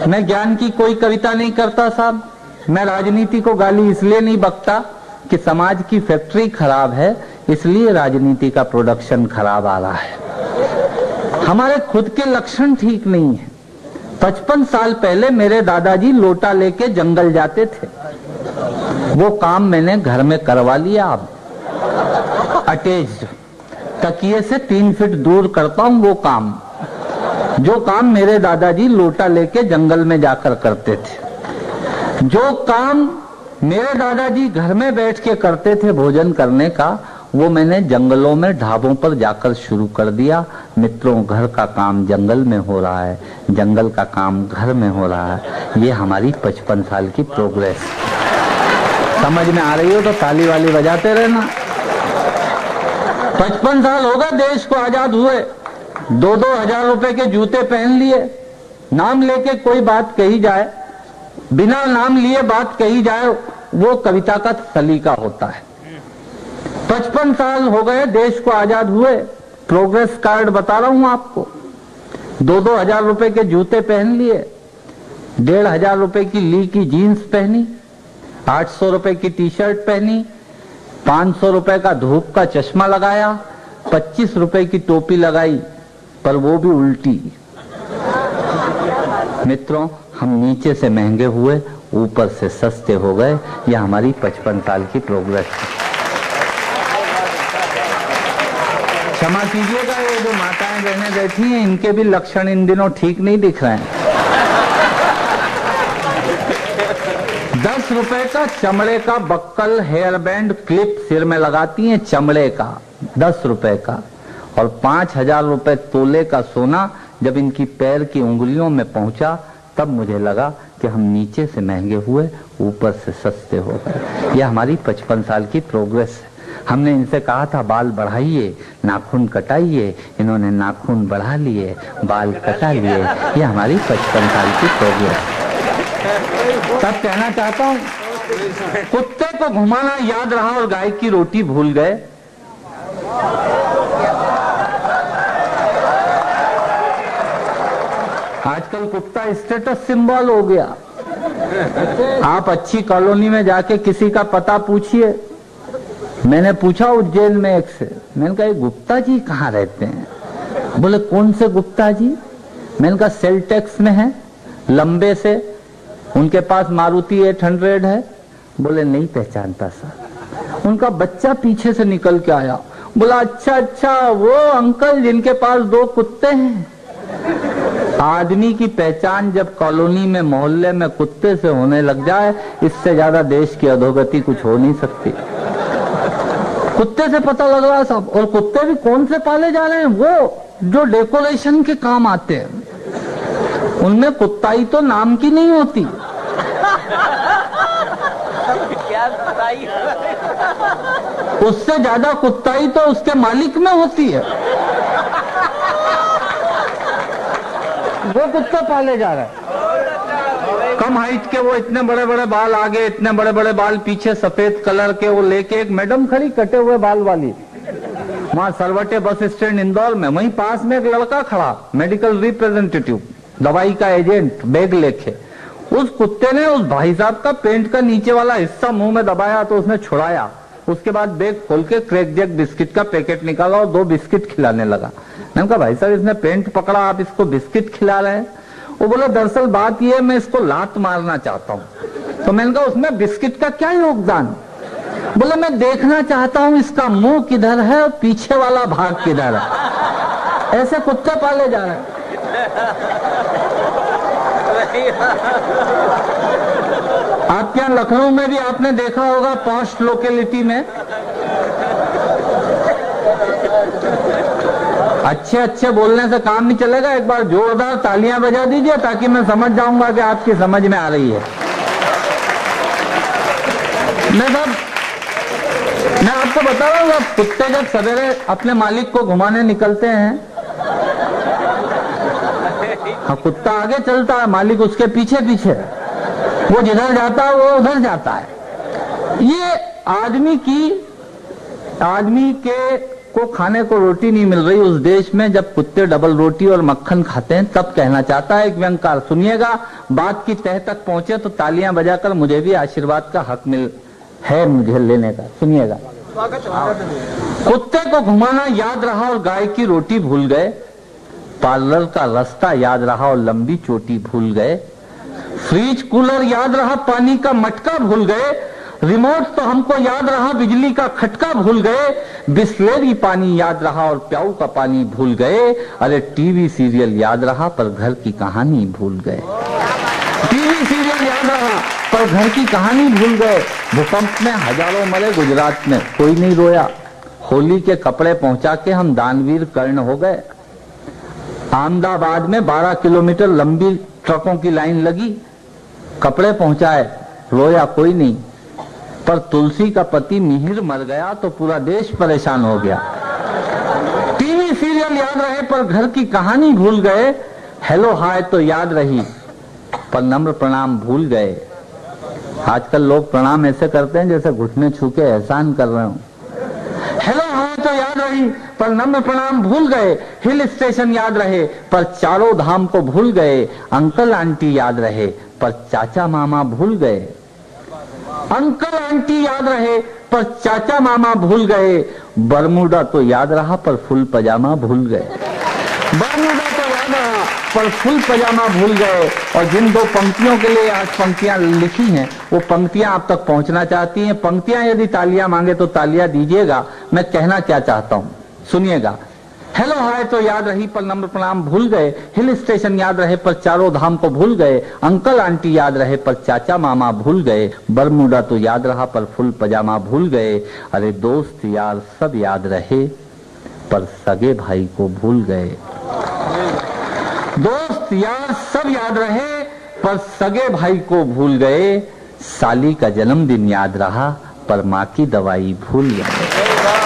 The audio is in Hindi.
मैं ज्ञान की कोई कविता नहीं करता साहब। मैं राजनीति को गाली इसलिए नहीं बकता कि समाज की फैक्ट्री खराब है, इसलिए राजनीति का प्रोडक्शन खराब आ रहा है। हमारे खुद के लक्षण ठीक नहीं है। 55 साल पहले मेरे दादाजी लोटा लेके जंगल जाते थे। वो काम मैंने घर में करवा लिया। अब अटैच्ड तकिए से 3 फीट दूर करता हूं वो काम, जो काम मेरे दादाजी लोटा लेके जंगल में जाकर करते थे। जो काम मेरे दादाजी घर में बैठ के करते थे भोजन करने का, वो मैंने जंगलों में ढाबों पर जाकर शुरू कर दिया। मित्रों, घर का काम जंगल में हो रहा है, जंगल का काम घर में हो रहा है। ये हमारी 55 साल की प्रोग्रेस। समझ में आ रही हो तो ताली वाली बजाते रहना। 55 साल हो गए देश को आजाद हुए। 2-2 हजार रुपए के जूते पहन लिए। नाम लेके कोई बात कही जाए, बिना नाम लिए बात कही जाए, वो कविता का सलीका होता है। 55 साल हो गए देश को आजाद हुए। प्रोग्रेस कार्ड बता रहा हूं आपको। 2-2 हजार रुपए के जूते पहन लिए, 1.5 हजार रुपए की ली की जीन्स पहनी, 800 रुपए की टी शर्ट पहनी, 500 रुपए का धूप का चश्मा लगाया, 25 रुपए की टोपी लगाई, पर वो भी उल्टी। मित्रों, हम नीचे से महंगे हुए, ऊपर से सस्ते हो गए। यह हमारी 55 साल की प्रोग्रेस है। क्षमा कीजिएगा, ये जो माताएं बहनें बैठी हैं, इनके भी लक्षण इन दिनों ठीक नहीं दिख रहे हैं। 10 रुपए का चमड़े का बक्कल, हेयर बैंड, क्लिप सिर में लगाती हैं, चमड़े का 10 रुपए का। और 5,000 रुपए तोले का सोना जब इनकी पैर की उंगलियों में पहुंचा, तब मुझे लगा कि हम नीचे से महंगे हुए, ऊपर से सस्ते हो गए। यह हमारी 55 साल की प्रोग्रेस है। हमने इनसे कहा था बाल बढ़ाइए, नाखून कटाइए, इन्होंने नाखून बढ़ा लिए, बाल कटा लिए। यह हमारी 55 साल की प्रोग्रेस है। तब कहना चाहता हूं, कुत्ते को घुमाना याद रहा और गाय की रोटी भूल गए। आजकल कुत्ता स्टेटस सिंबल हो गया। आप अच्छी कॉलोनी में जाके किसी का पता पूछिए। मैंने पूछा उज्जैन में एक से, मैंने कहा गुप्ता जी कहाँ रहते हैं? बोले कौन से गुप्ता जी? मैंने कहा सेल टैक्स में है, लंबे से, उनके पास मारुति 800 है। बोले नहीं पहचानता सर। उनका बच्चा पीछे से निकल के आया, बोला अच्छा अच्छा, वो अंकल जिनके पास 2 कुत्ते हैं। आदमी की पहचान जब कॉलोनी में, मोहल्ले में कुत्ते से होने लग जाए, इससे ज्यादा देश की अधोगति कुछ हो नहीं सकती। कुत्ते से पता लग रहा है सब। और कुत्ते भी कौन से पाले जा रहे हैं? वो जो डेकोरेशन के काम आते हैं, उनमें कुत्ताई तो नाम की नहीं होती। उससे ज्यादा कुत्ताई तो उसके मालिक में होती है। वो कुत्ता पाले जा रहा है। कम हाइट के वो इतने बड़े बड़े बाल आगे, इतने बड़े बड़े बाल पीछे, सफेद कलर के, वो लेके एक मैडम खड़ी कटे हुए बाल वाली, वहां सरवटे बस स्टैंड इंदौर में। वहीं पास में एक लड़का खड़ा, मेडिकल रिप्रेजेंटेटिव, दवाई का एजेंट, बैग लेके। उस कुत्ते ने उस भाई साहब का पेंट का नीचे वाला हिस्सा मुंह में दबाया तो उसने छुड़ाया। उसके बाद बैग खोल के क्रैक जैक बिस्किट का पैकेट निकाला और 2 बिस्किट खिलाने लगा। मैंने कहा भाई साहब इसने पेंट पकड़ा, आप इसको बिस्किट खिला रहे हैं? वो बोला दरअसल बात ये है, मैं इसको लात मारना चाहता हूँ। तो मैंने कहा उसमें बिस्किट का क्या योगदान? बोला मैं देखना चाहता हूँ इसका मुंह किधर है और पीछे वाला भाग किधर है। ऐसे कुत्ते पाले जा रहे हैं। आपके यहाँ लखनऊ में भी आपने देखा होगा, पॉश लोकेलिटी में अच्छे अच्छे बोलने से काम नहीं चलेगा। एक बार जोरदार तालियां बजा दीजिए ताकि मैं समझ जाऊंगा कि आपकी समझ में आ रही है। मैं आपको बता रहा हूँ, कुत्ते जब सवेरे अपने मालिक को घुमाने निकलते हैं, हाँ कुत्ता आगे चलता है, मालिक उसके पीछे पीछे, वो जिधर जाता है वो उधर जाता है। ये आदमी के को खाने को रोटी नहीं मिल रही उस देश में जब कुत्ते डबल रोटी और मक्खन खाते हैं, तब कहना चाहता है एक व्यंगकार। सुनिएगा, बात की तह तक पहुंचे तो तालियां बजाकर मुझे भी आशीर्वाद का हक है मुझे लेने का। सुनिएगा, कुत्ते को घुमाना याद रहा और गाय की रोटी भूल गए, पार्लर का रास्ता याद रहा और लंबी चोटी भूल गए, फ्रिज कूलर याद रहा पानी का मटका भूल गए, रिमोट तो हमको याद रहा बिजली का खटका भूल गए, बिस्लेरी पानी याद रहा और प्याऊ का पानी भूल गए, अरे टीवी सीरियल याद रहा पर घर की कहानी भूल गए। टीवी सीरियल याद रहा पर घर की कहानी भूल गए। भूकंप में हजारों मरे गुजरात में, कोई नहीं रोया। होली के कपड़े पहुंचा के हम दानवीर कर्ण हो गए। अहमदाबाद में 12 किलोमीटर लंबी ट्रकों की लाइन लगी, कपड़े पहुंचाए, रोया कोई नहीं। पर तुलसी का पति मिहिर मर गया तो पूरा देश परेशान हो गया। टीवी सीरियल याद रहे पर घर की कहानी भूल गए, हेलो हाय तो याद रही पर नम्र प्रणाम भूल गए। आजकल लोग प्रणाम ऐसे करते हैं जैसे घुटने छू के एहसान कर रहे हो। हेलो हाय तो याद रही पर नम्र प्रणाम भूल गए, हिल स्टेशन याद रहे पर चारों धाम को भूल गए, अंकल आंटी याद रहे पर चाचा मामा भूल गए। अंकल आंटी याद रहे पर चाचा मामा भूल गए, बरमूडा तो याद रहा पर फुल पजामा भूल गए। बरमूडा तो याद रहा पर फुल पजामा भूल गए। और जिन दो पंक्तियों के लिए आज पंक्तियां लिखी हैं वो पंक्तियां आप तक पहुंचना चाहती हैं। पंक्तियां यदि तालियां मांगे तो तालियां दीजिएगा। मैं कहना क्या चाहता हूं सुनिएगा। हेलो हाय तो याद रही पर नम्र प्रणाम भूल गए, हिल स्टेशन याद रहे पर चारों धाम को भूल गए, अंकल आंटी याद रहे पर चाचा मामा भूल गए, बरमूडा तो याद रहा पर फुल पजामा भूल गए, अरे दोस्त यार सब याद रहे पर सगे भाई को भूल गए। दोस्त यार सब याद रहे पर सगे भाई को भूल गए, साली का जन्मदिन याद रहा पर माँ की दवाई भूल गए।